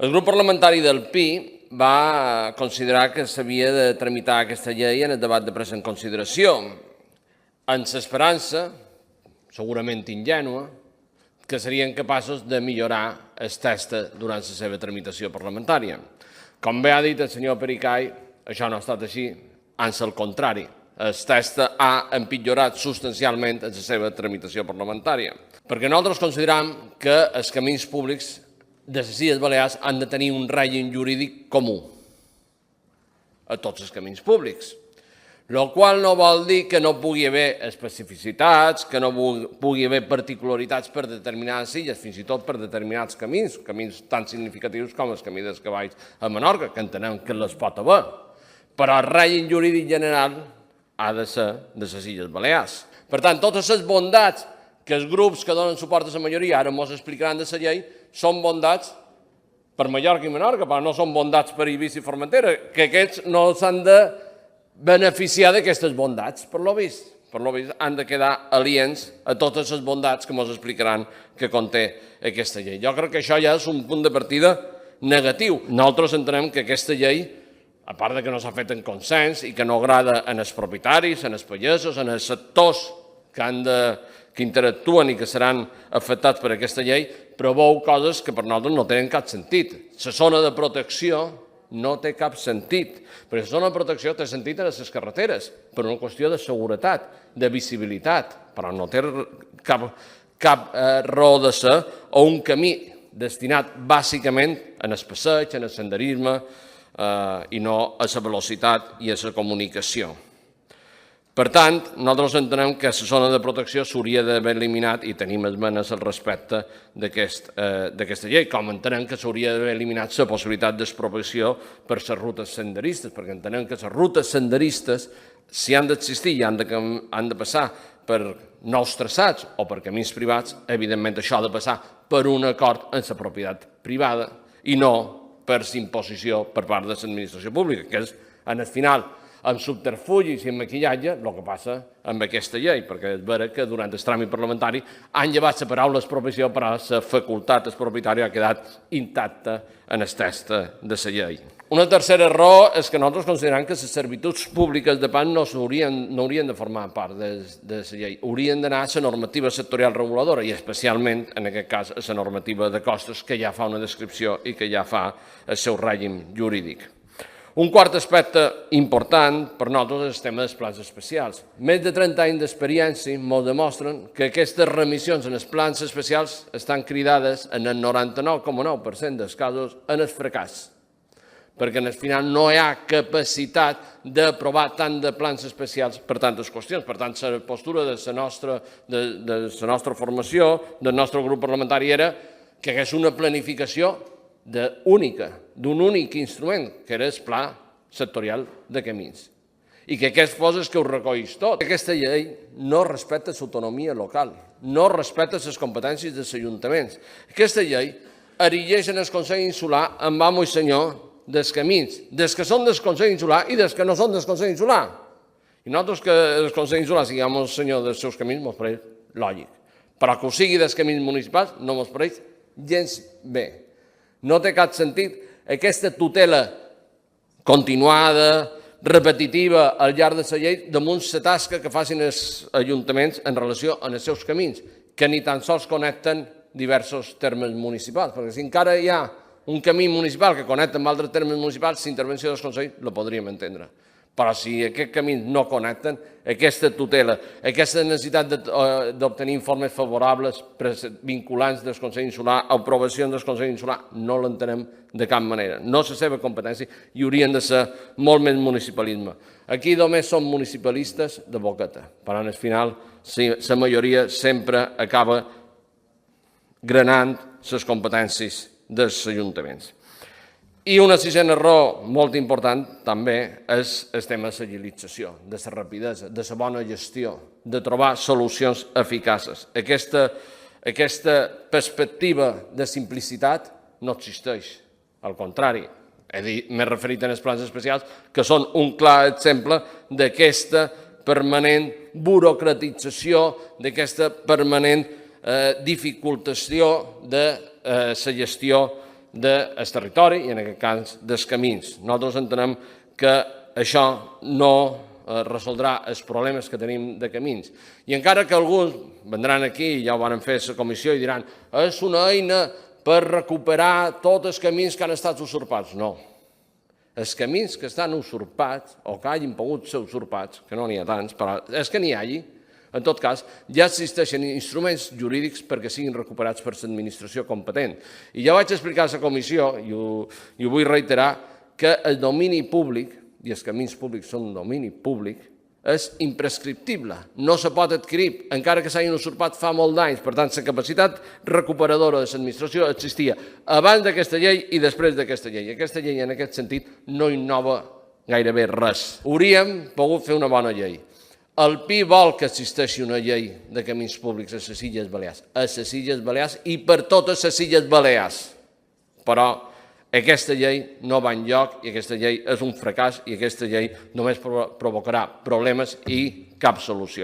El grup parlamentari del PI va considerar que s'havia de tramitar aquesta llei en el debat de presa en consideració, amb l'esperança, segurament ingènua, que serien capaços de millorar el text durant la seva tramitació parlamentària. Com bé ha dit el senyor Pericay, això no ha estat així, ans al contrari. El text ha empitjorat substancialment en la seva tramitació parlamentària, perquè nosaltres consideram que els camins públics de les Illes Balears han de tenir un règim jurídic comú a tots els camins públics, el qual no vol dir que no pugui haver especificitats, que no pugui haver particularitats per determinades illes, fins i tot per determinats camins tan significatius com el camí dels cavalls a Menorca, que entenem que les pot haver, però el règim jurídic general ha de ser de les Illes Balears. Per tant, totes les bondats que els grups que donen suport a la majoria ara ens explicaran de la llei són bondats per Mallorca i Menorca, però no són bondats per Eivissa i Formentera, que aquests no s'han de beneficiar d'aquestes bondats, per lo vist. Per lo vist, han de quedar aliens a totes les bondats que ens explicaran que conté aquesta llei. Jo crec que això ja és un punt de partida negatiu. Nosaltres entenem que aquesta llei, a part que no s'ha fet en consens i que no agrada en els propietaris, en els pagesos, en els sectors que interactuen i que seran afectats per aquesta llei, preveu coses que per nosaltres no tenen cap sentit. La zona de protecció no té cap sentit, perquè la zona de protecció té sentit a les carreteres, per una qüestió de seguretat, de visibilitat, però no té cap raó de ser o un camí destinat bàsicament en el passeig, en el senderisme i no a la velocitat i a la comunicació. Per tant, nosaltres entenem que la zona de protecció s'hauria d'haver eliminat i tenim esmenes al respecte d'aquesta llei, com entenem que s'hauria d'haver eliminat la possibilitat d'expropiació per les rutes senderistes, perquè entenem que les rutes senderistes, si han d'existir i han de passar per nous traçats o per camins privats, evidentment això ha de passar per un acord amb la propietat privada i no per imposició per part de l'administració pública, que és, en el final, amb subterfugis i amb maquillatge, el que passa amb aquesta llei, perquè és vera que durant el tràmit parlamentari han llevat la paraula expropiació, però la facultat expropiatòria ha quedat intacta en el text de la llei. Una tercera raó és que nosaltres considerem que les servituds públiques de pas no haurien de formar part de la llei, haurien d'anar a la normativa sectorial reguladora i especialment, en aquest cas, a la normativa de costos, que ja fa una descripció i que ja fa el seu règim jurídic. Un quart aspecte important per nosaltres és el tema dels plans especials. Més de 30 anys d'experiència ens demostren que aquestes remissions en els plans especials estan cridades en el 99,9% dels casos en el fracàs, perquè al final no hi ha capacitat d'aprovar tant de plans especials per tantes qüestions. Per tant, la postura de la nostra formació, del nostre grup parlamentari, era que hagués una planificació d'un únic instrument, que era el Pla Sectorial de Camins, i que aquest fos el que ho recollís tot. Aquesta llei no respecta l'autonomia local, no respecta les competències dels ajuntaments. Aquesta llei erigeix en el Consell Insular amb amo i senyor dels camins, dels que són del Consell Insular i dels que no són del Consell Insular. I nosaltres que el Consell Insular sigui amo i senyor dels seus camins ens pareix lògic, però que ho sigui dels camins municipals no ens pareix gens bé. No té cap sentit aquesta tutela continuada, repetitiva al llarg de la llei damunt la tasca que facin els ajuntaments en relació amb els seus camins, que ni tan sols connecten diversos termes municipals, perquè si encara hi ha un camí municipal que connecta amb altres termes municipals, l'intervenció dels consells la podríem entendre. Però si aquests camins no connecten, aquesta tutela, aquesta necessitat d'obtenir informes favorables vinculants del Consell Insular, aprovacions del Consell Insular, no l'entenem de cap manera. No és la seva competència i haurien de ser molt més municipalisme. Aquí només som municipalistes de boqueta, però al final la majoria sempre acaba granant les competències dels ajuntaments. I una sisena raó molt important també és el tema de l'agilització, de la rapidesa, de la bona gestió, de trobar solucions eficaces. Aquesta perspectiva de simplicitat no existeix, al contrari. M'he referit als plans especials, que són un clar exemple d'aquesta permanent burocratització, d'aquesta permanent dificultació de la gestió del territori i, en aquest cas, dels camins. Nosaltres entenem que això no resoldrà els problemes que tenim de camins. I encara que alguns vendran aquí, ja ho van fer a la comissió, i diran és una eina per recuperar tots els camins que han estat usurpats. No. Els camins que estan usurpats o que hagin pogut ser usurpats, que no n'hi ha tants, però és que n'hi hagi, en tot cas, ja existeixen instruments jurídics perquè siguin recuperats per l'administració competent. I ja vaig explicar a la comissió, i ho vull reiterar, que el domini públic, i els camins públics són domini públic, és imprescriptible. No se pot adquirir, encara que s'hagin usurpat fa molt d'anys. Per tant, la capacitat recuperadora de l'administració existia abans d'aquesta llei i després d'aquesta llei. Aquesta llei, en aquest sentit, no innova gairebé res. Hauríem pogut fer una bona llei. El PI vol que existeixi una llei de camins públics a les Illes Balears, i per totes les Illes Balears. Però aquesta llei no va enlloc i aquesta llei és un fracàs i aquesta llei només provocarà problemes i cap solució.